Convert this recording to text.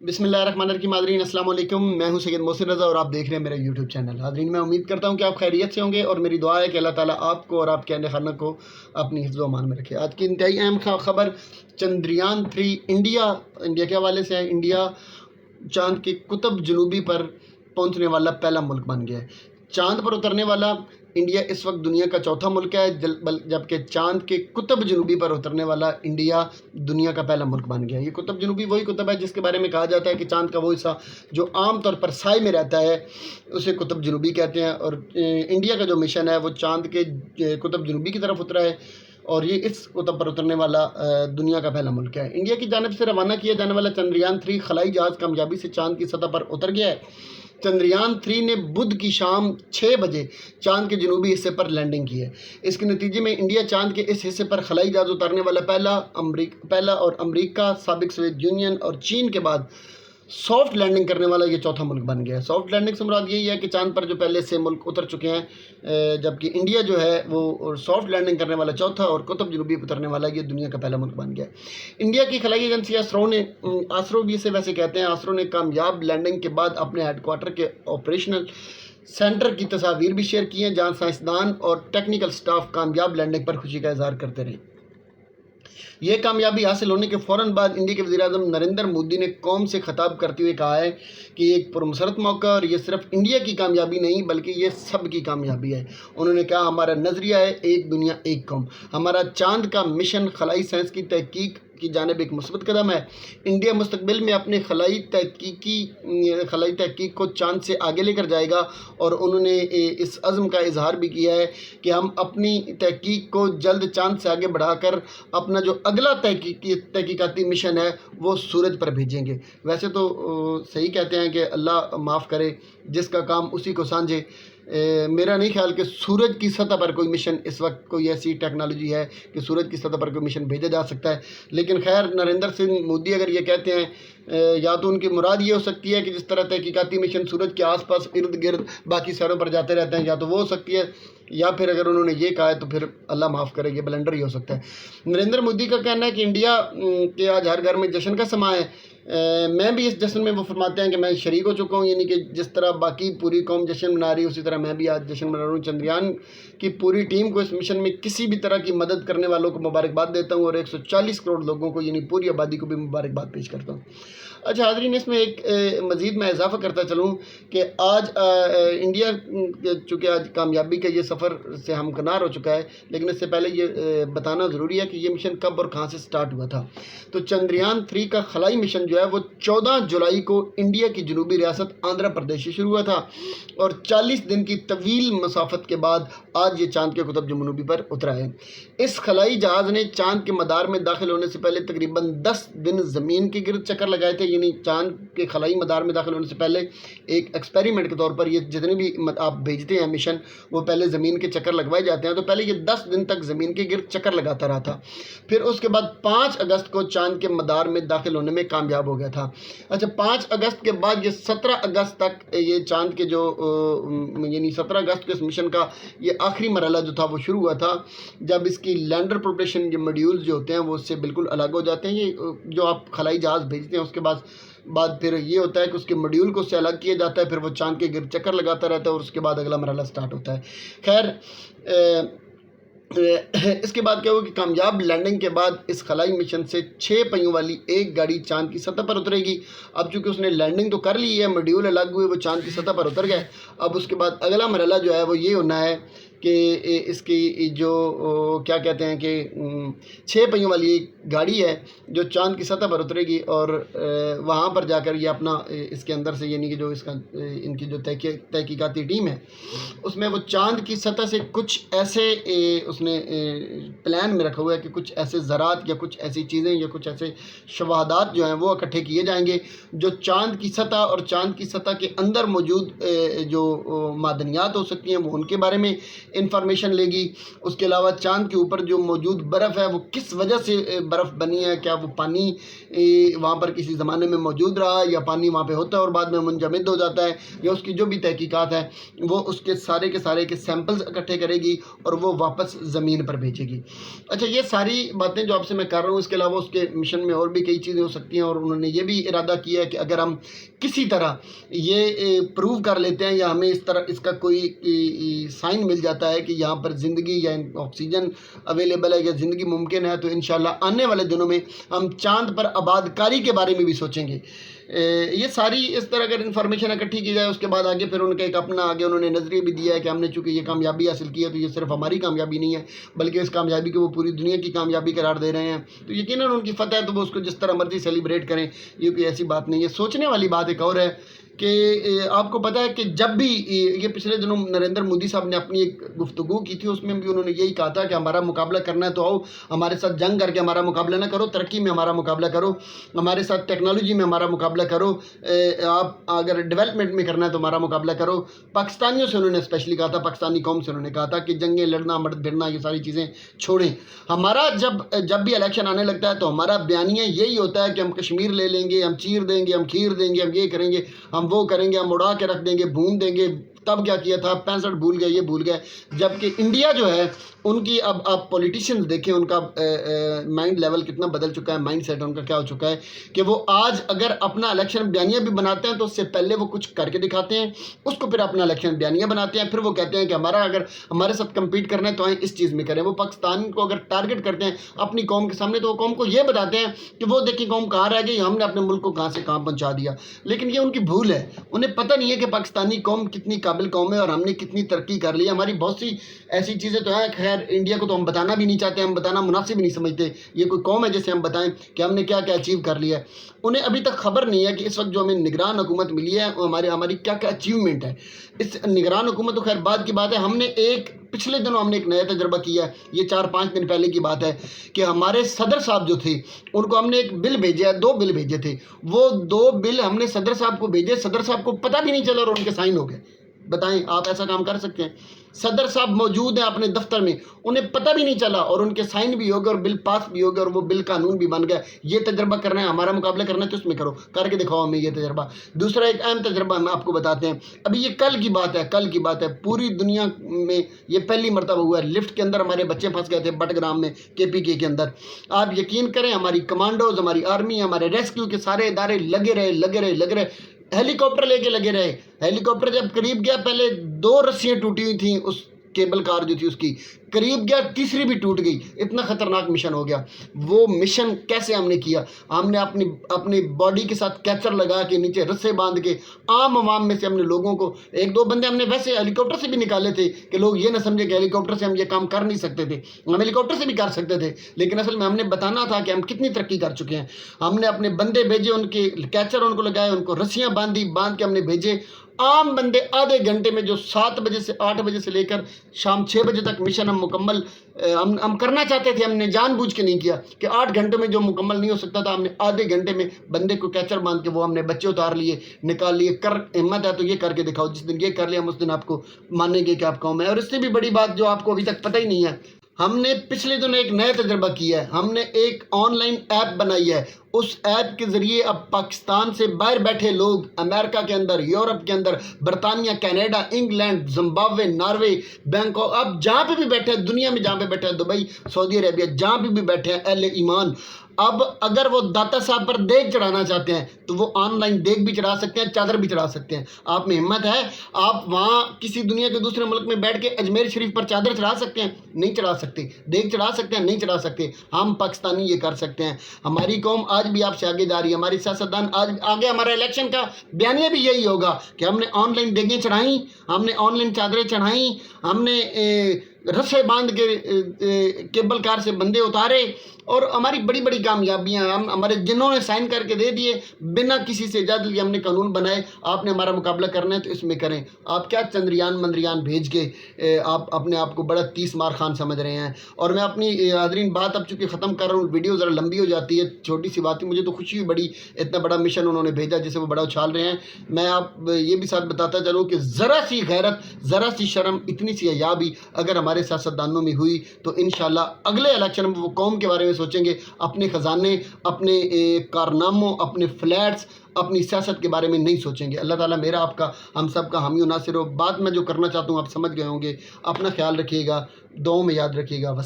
बिस्मिल्लाहिर्रहमानिर्रहीम। हाज़रीन अस्सलाम वालेकुम, मैं हूं सैयद मोहसिन रज़ा और आप देख रहे हैं मेरा यूट्यूब चैनल। हाज़रीन, मैं उम्मीद करता हूं कि आप खैरियत से होंगे और मेरी दुआ है कि अल्लाह ताला आपको और आपके अहल खाना को अपनी हिफ्ज़ व अमान में रखे। आज की इंतहाई अहम खबर चंद्रयान 3 इंडिया के हवाले से है। इंडिया चाँद के कुतुब जनूबी पर पहुंचने वाला पहला मुल्क बन गया है। चाँद पर उतरने वाला इंडिया इस वक्त दुनिया का चौथा मुल्क है, जबकि चाँद के कुतुब जनूबी पर उतरने वाला इंडिया दुनिया का पहला मुल्क बन गया है। ये कुतुब जनूबी वही कुतुब है जिसके बारे में कहा जाता है कि चाँद का वो हिस्सा जो आम तौर पर साए में रहता है उसे कुतुब जनूबी कहते हैं। और इंडिया का जो मिशन है वो चाँद के कुतुब जनूबी की तरफ उतरा है और ये इस कुतुब पर उतरने वाला दुनिया का पहला मुल्क है। इंडिया की जानिब से रवाना किया जाने वाला चंद्रयान 3 खलाई जहाज़ कामयाबी से चाँद की सतह पर उतर गया है। चंद्रयान 3 ने बुध की शाम 6 बजे चाँद के जनूबी हिस्से पर लैंडिंग की है। इसके नतीजे में इंडिया चाँद के इस हिस्से पर खलाई जहाज़ उतारने वाला पहला और अमरीका, साबिक सोवियत यूनियन और चीन के बाद सॉफ्ट लैंडिंग करने वाला ये चौथा मुल्क बन गया है। सॉफ्ट लैंडिंग से मुराद यही है कि चाँद पर जो पहले से मुल्क उतर चुके हैं, जबकि इंडिया जो है वो सॉफ्ट लैंडिंग करने वाला चौथा और कुतुब जनूबी पर उतरने वाला ये दुनिया का पहला मुल्क बन गया है। इंडिया की खलाई एजेंसी आसरो भी इसे वैसे कहते हैं, आसरो ने कामयाब लैंडिंग के बाद अपने हेडक्वार्टर के ऑपरेशनल सेंटर की तस्वीर भी शेयर की हैं, जहाँ साइंसदान और टेक्निकल स्टाफ कामयाब लैंडिंग पर खुशी का इजहार करते रहे। यह कामयाबी हासिल होने के फ़ौरन बाद इंडिया के वज़ीर-ए-आज़म नरेंद्र मोदी ने कौम से खिताब करते हुए कहा है कि एक पुरमसरत मौका और ये सिर्फ इंडिया की कामयाबी नहीं बल्कि ये सब की कामयाबी है। उन्होंने कहा, हमारा नज़रिया है एक दुनिया एक कौम। हमारा चाँद का मिशन खलाई साइंस की तहकीक की जानिब एक मुस्बत कदम है। इंडिया मुस्तकबिल में अपने खलाई तहकीक को चाँद से आगे लेकर जाएगा और उन्होंने इस अज़्म का इजहार भी किया है कि हम अपनी तहकीक को जल्द चाँद से आगे बढ़ाकर अपना जो अगला तहकीकाती मिशन है वो सूरज पर भेजेंगे। वैसे तो सही कहते हैं कि अल्लाह माफ़ करे जिसका काम उसी को सांझे। मेरा नहीं ख्याल कि सूरज की सतह पर कोई मिशन इस वक्त कोई ऐसी टेक्नोलॉजी है कि सूरज की सतह पर कोई मिशन भेजा जा सकता है। लेकिन खैर, नरेंद्र सिंह मोदी अगर ये कहते हैं, या तो उनकी मुराद ये हो सकती है कि जिस तरह तहकीकाती मिशन सूरज के आसपास इर्द गिर्द बाकी शहरों पर जाते रहते हैं, या तो वो हो सकती है, या फिर अगर उन्होंने ये कहा है तो फिर अल्लाह माफ़ करे ये ब्लंडर ही हो सकता है। नरेंद्र मोदी का कहना है कि इंडिया के आज हर घर में जश्न का समा है। मैं भी इस जश्न में, वो फरमाते हैं कि मैं शरीक हो चुका हूँ, यानी कि जिस तरह बाकी पूरी कौम जश्न मना रही है उसी तरह मैं भी आज जश्न मना रहा हूँ। चंद्रयान की पूरी टीम को, इस मिशन में किसी भी तरह की मदद करने वालों को मुबारकबाद देता हूँ और 140 करोड़ लोगों को यानी पूरी आबादी को भी मुबारकबाद पेश करता हूँ। अच्छा हाज़रीन, इसमें एक मज़ीद मैं इजाफ़ा करता चलूँ कि आज इंडिया चूँकि आज कामयाबी का ये सफ़र से हमकिनार हो चुका है, लेकिन इससे पहले ये बताना ज़रूरी है कि ये मिशन कब और कहाँ से स्टार्ट हुआ था। तो चंद्रयान 3 का खलाई मिशन जो है वो 14 जुलाई को इंडिया की जनूबी रियासत आंध्र प्रदेश से शुरू हुआ था और 40 दिन की तवील मसाफत के बाद आज ये चाँद के कुतुब जनूबी पर उतरा है। इस खलाई जहाज़ ने चाँद के मदार में दाखिल होने से पहले तकरीबन 10 दिन ज़मीन के गिर्द चक्कर लगाए थे। यानी चाँद के खलाई मदार में दाखिल होने से पहले एक एक्सपेरिमेंट के तौर पर ये जितने भी आप भेजते हैं मिशन, वो पहले ज़मीन के चक्कर लगवाए जाते हैं। तो पहले ये 10 दिन तक ज़मीन के गिर्द चक्कर लगाता रहा था, फिर उसके बाद 5 अगस्त को चाँद के मदार में दाखिल होने में कामयाब हो गया था। अच्छा, 5 अगस्त के बाद ये 17 अगस्त तक ये चाँद के जो यानी 17 अगस्त के इस मिशन का ये आखिरी मरहला जो था वो शुरू हुआ था, जब इसकी लैंडर प्रोपल्शन ये मॉड्यूल्स जो होते हैं वो उससे बिल्कुल अलग हो जाते हैं। ये जो आप खलाई जहाज़ भेजते हैं उसके बाद फिर ये होता है कि उसके मॉड्यूल को उससे अलग किया जाता है, फिर वो चाँद के गिर्द चक्कर लगाता रहता है और उसके बाद अगला मरहला स्टार्ट होता है। खैर, इसके बाद क्या हुआ कि कामयाब लैंडिंग के बाद इस खलाई मिशन से 6 पहियों वाली एक गाड़ी चाँद की सतह पर उतरेगी। अब चूँकि उसने लैंडिंग तो कर ली है, मॉड्यूल अलग हुए, वो चाँद की सतह पर उतर गए। अब उसके बाद अगला मरहला जो है वो ये होना है कि इसकी जो क्या कहते हैं कि 6 पहियों वाली एक गाड़ी है जो चाँद की सतह पर उतरेगी और वहाँ पर जाकर ये अपना इसके अंदर से यानी कि जो इसका इनकी जो तहकीकाती टीम है उसमें वो चाँद की सतह से कुछ ऐसे उसने प्लान में रखा हुआ है कि कुछ ऐसे ज़रात या कुछ ऐसी चीज़ें या कुछ ऐसे शवाहदात जो हैं वो इकट्ठे किए जाएंगे जो चाँद की सतह और चाँद की सतह के अंदर मौजूद जो मादनियात हो सकती हैं वो उनके बारे में انفارمیشن لے گی. اس کے علاوہ چاند کے اوپر جو موجود برف ہے وہ کس وجہ سے برف بنی ہے, کیا وہ پانی وہاں پر کسی زمانے میں موجود رہا یا پانی وہاں پہ ہوتا ہے اور بعد میں منجمد ہو جاتا ہے, یا اس کی جو بھی تحقیقات ہے وہ اس کے سارے کے سیمپلز اکٹھے کرے گی اور وہ واپس زمین پر بھیجے گی. اچھا, یہ ساری باتیں جو آپ سے میں کر رہا ہوں, اس کے علاوہ اس کے مشن میں اور بھی کئی چیزیں ہو سکتی ہیں, اور انہوں نے یہ بھی ارادہ کیا ہے کہ اگر ہم کسی طرح یہ پروو کر لیتے ہیں یا ہمیں اس کا کوئی سائن مل جاتا ہے کہ یہاں پر زندگی یا آکسیجن اویلیبل ہے یا زندگی ممکن ہے, تو انشاءاللہ آنے والے دنوں میں ہم چاند پر آباد کاری کے بارے میں بھی سوچیں گے. یہ ساری اس طرح اگر انفارمیشن اکٹھی کی جائے, اس کے بعد آگے پھر ان کا ایک اپنا آگے انہوں نے نظریہ بھی دیا ہے کہ ہم نے چونکہ یہ کامیابی حاصل کی ہے تو یہ صرف ہماری کامیابی نہیں ہے بلکہ اس کامیابی کو وہ پوری دنیا کی کامیابی قرار دے رہے ہیں. تو یقیناً ان کی فتح ہے تو وہ اس کو جس طرح مرضی سیلیبریٹ کریں, یہ کوئی ایسی بات نہیں ہے. سوچنے والی بات ایک اور ہے کہ آپ کو پتہ ہے کہ جب بھی یہ پچھلے دنوں نریندر مودی صاحب نے اپنی ایک گفتگو کی تھی, اس میں بھی انہوں نے یہی کہا تھا کہ ہمارا مقابلہ کرنا ہے تو آؤ ہمارے ساتھ جنگ کر کے ہمارا مقابلہ نہ کرو, ترقی میں ہمارا مقابلہ کرو, ہمارے ساتھ ٹیکنالوجی میں ہمارا مقابلہ کرو, آپ اگر ڈیولپمنٹ میں کرنا ہے تو ہمارا مقابلہ کرو. پاکستانیوں سے انہوں نے اسپیشلی کہا تھا, پاکستانی قوم سے انہوں نے کہا تھا کہ جنگیں لڑنا, مرد بھڑنا, یہ ساری چیزیں چھوڑیں. ہمارا جب بھی الیکشن آنے لگتا ہے تو ہمارا بیانیہ یہی ہوتا ہے کہ ہم کشمیر لے لیں گے, ہم چیر دیں گے, ہم کھیر دیں گے, ہم یہ کریں گے, ہم وہ کریں گے, ہم اڑا کے رکھ دیں گے, بھون دیں گے. تب کیا کیا تھا, 65 بھول گئے, یہ بھول گئے. جبکہ انڈیا جو ہے ان کی, اب آپ پولیٹیشینز دیکھیں ان کا مائنڈ لیول کتنا بدل چکا ہے, مائنڈ سیٹ ان کا کیا ہو چکا ہے کہ وہ آج اگر اپنا الیکشن بیانیہ بھی بناتے ہیں تو اس سے پہلے وہ کچھ کر کے دکھاتے ہیں, اس کو پھر اپنا الیکشن بیانیہ بناتے ہیں, پھر وہ کہتے ہیں کہ اگر ہمارے ساتھ کمپیٹ کرنا ہے تو آئیں اس چیز میں کریں. وہ پاکستان کو اگر ٹارگٹ کرتے ہیں اپنی قوم کے سامنے تو وہ قوم کو یہ بتاتے ہیں کہ وہ دیکھیں قوم کہاں رہ گئی, ہم نے اپنے ملک کو کہاں سے کہاں پہنچا دیا. لیکن یہ ان کی بھول ہے, انہیں پتہ نہیں ہے کہ پاکستانی قوم کتنی قابل قوم ہے اور ہم نے کتنی ترقی کر لی ہے. ہماری بہت سی ایسی چیزیں تو ہیں, خیر انڈیا کو تو ہم بتانا بھی نہیں چاہتے, ہم بتانا مناسب نہیں سمجھتے. یہ کوئی قوم ہے جسے ہم بتائیں کہ ہم نے کیا کیا اچیو کر لیا ہے. انہیں ابھی تک خبر نہیں ہے کہ اس وقت جو ہمیں نگران حکومت ملی ہے ہماری کیا کیا اچیومنٹ ہے. اس نگران حکومت تو خیر بعد کی بات ہے. ہم نے پچھلے دنوں ہم نے ایک نیا تجربہ کیا ہے, یہ 4-5 دن پہلے کی بات ہے کہ ہمارے صدر صاحب جو تھے ان کو ہم نے ایک بل بھیجا ہے, 2 بل بھیجے تھے. وہ 2 بل ہم نے صدر صاحب کو بھیجے, صدر صاحب کو پتہ بھی نہیں چلا اور ان کے سائن ہو گئے. بتائیں آپ ایسا کام کر سکتے ہیں؟ صدر صاحب موجود ہیں اپنے دفتر میں, انہیں پتہ بھی نہیں چلا اور ان کے سائن بھی ہو گئے اور بل پاس بھی ہو گئے اور وہ بل قانون بھی بن گیا. یہ تجربہ کرنا ہے, ہمارا مقابلہ کرنا ہے تو اس میں کرو, کر کے دکھاؤ ہمیں یہ تجربہ. دوسرا ایک اہم تجربہ ہم آپ کو بتاتے ہیں, ابھی یہ کل کی بات ہے, پوری دنیا میں یہ پہلی مرتبہ ہوا ہے. لفٹ کے اندر ہمارے بچے پھنس گئے تھے بٹگرام میں, KPK کے اندر. آپ یقین کریں ہماری کمانڈوز, ہماری آرمی, ہمارے ریسکیو کے سارے ادارے لگے رہے. ہیلی کاپٹر لے کے لگے رہے. ہیلی کاپٹر جب قریب گیا, پہلے 2 رسیاں ٹوٹی ہوئی تھیں, اس کیبل کار جو تھی اس کی قریب گیا, تیسری بھی ٹوٹ گئی. اتنا خطرناک مشن ہو گیا. وہ مشن کیسے ہم نے کیا؟ ہم نے اپنی باڈی کے ساتھ کیچر لگا کے نیچے رسے باندھ کے عام عوام میں سے ہم نے لوگوں کو 1-2 بندے ہم نے ویسے ہیلی کاپٹر سے بھی نکالے تھے کہ لوگ یہ نہ سمجھے کہ ہیلی کاپٹر سے ہم یہ کام کر نہیں سکتے تھے. ہم ہیلی کاپٹر سے بھی کر سکتے تھے, لیکن اصل میں ہم نے بتانا تھا کہ ہم کتنی ترقی کر چکے ہیں. ہم نے اپنے بندے بھیجے, ان کے کیچر ان کو لگائے, ان کو رسیاں باندھ کے ہم نے بھیجے. عام بندے آدھے گھنٹے میں, جو 7 بجے سے 8 بجے سے لے کر شام 6 بجے تک مشن ہم مکمل ہم کرنا چاہتے تھے, ہم نے جان بوجھ کے نہیں کیا کہ 8 گھنٹوں میں جو مکمل نہیں ہو سکتا تھا, ہم نے آدھے گھنٹے میں بندے کو کیچر باندھ کے وہ ہم نے بچے اتار لیے, نکال لیے. ہمت ہے تو یہ کر کے دکھاؤ. جس دن یہ کر لیا ہم اس دن آپ کو مانیں گے کہ آپ قوم ہے. اور اس سے بھی بڑی بات جو آپ کو ابھی تک پتہ ہی نہیں ہے, ہم نے پچھلے دنوں ایک نیا تجربہ کیا ہے. ہم نے ایک آن لائن ایپ بنائی ہے. اس ایپ کے ذریعے اب پاکستان سے باہر بیٹھے لوگ امریکہ کے اندر, یورپ کے اندر, برطانیہ, Canada, England, Zimbabwe, Norway, Bangkok, اب جہاں پہ بھی بیٹھے ہیں دنیا میں, جہاں پہ بیٹھے ہیں دبئی, سعودی عربیہ, جہاں پہ بھی بیٹھے ہیں اہل ایمان, اب اگر وہ داتا صاحب پر دیگ چڑھانا چاہتے ہیں تو وہ آن لائن دیگ بھی چڑھا سکتے ہیں, چادر بھی چڑھا سکتے ہیں. آپ میں ہمت ہے, آپ وہاں کسی دنیا کے دوسرے ملک میں بیٹھ کے اجمیر شریف پر چادر چڑھا سکتے ہیں؟ نہیں چڑھا سکتے. دیگ چڑھا سکتے ہیں؟ نہیں چڑھا سکتے. ہم پاکستانی یہ کر سکتے ہیں. ہماری قوم آج بھی آپ سے آگے جا رہی ہے, ہماری سیاستدان آج آگے. ہمارا الیکشن کا بیانیہ بھی یہی ہوگا کہ ہم نے آن لائن دیگیں چڑھائیں, ہم نے آن لائن چادریں چڑھائیں, ہم نے रस्से बांध के केबल कार से बंदे उतारे, और हमारी बड़ी बड़ी कामयाबियां हम हमारे जिन्होंने साइन करके दे दिए, बिना किसी से इजाज़त लिए हमने कानून बनाए। आपने हमारा मुकाबला करना है तो इसमें करें। आप क्या चंद्रयान मंद्रयान भेज के आप अपने आप को बड़ा 30 मार खान समझ रहे हैं। और मैं अपनी हाज़रीन बात अब चूँकि ख़त्म कर रहा हूँ, वीडियो ज़रा लंबी हो जाती है, छोटी सी बात थी। मुझे तो खुशी हुई बड़ी, इतना बड़ा मिशन उन्होंने भेजा जिसे वो बड़ा उछाल रहे हैं। मैं आप ये भी साथ बताता चलूँ कि ज़रा सी गैरत, ज़रा सी शर्म, इतनी सी हया भी अगर हमारे सियासतदानों में हुई तो इंशाल्लाह अगले इलेक्शन में वो कौम के बारे में सोचेंगे, अपने ख़जाने, अपने कारनामों, अपने फ्लैट्स, अपनी सियासत के बारे में नहीं सोचेंगे। अल्लाह ताला मेरा आपका हम सब का हामी नासिर हो। बात मैं जो करना चाहता हूँ आप समझ गए होंगे। अपना ख्याल रखिएगा, दुआओं में याद रखिएगा। बस।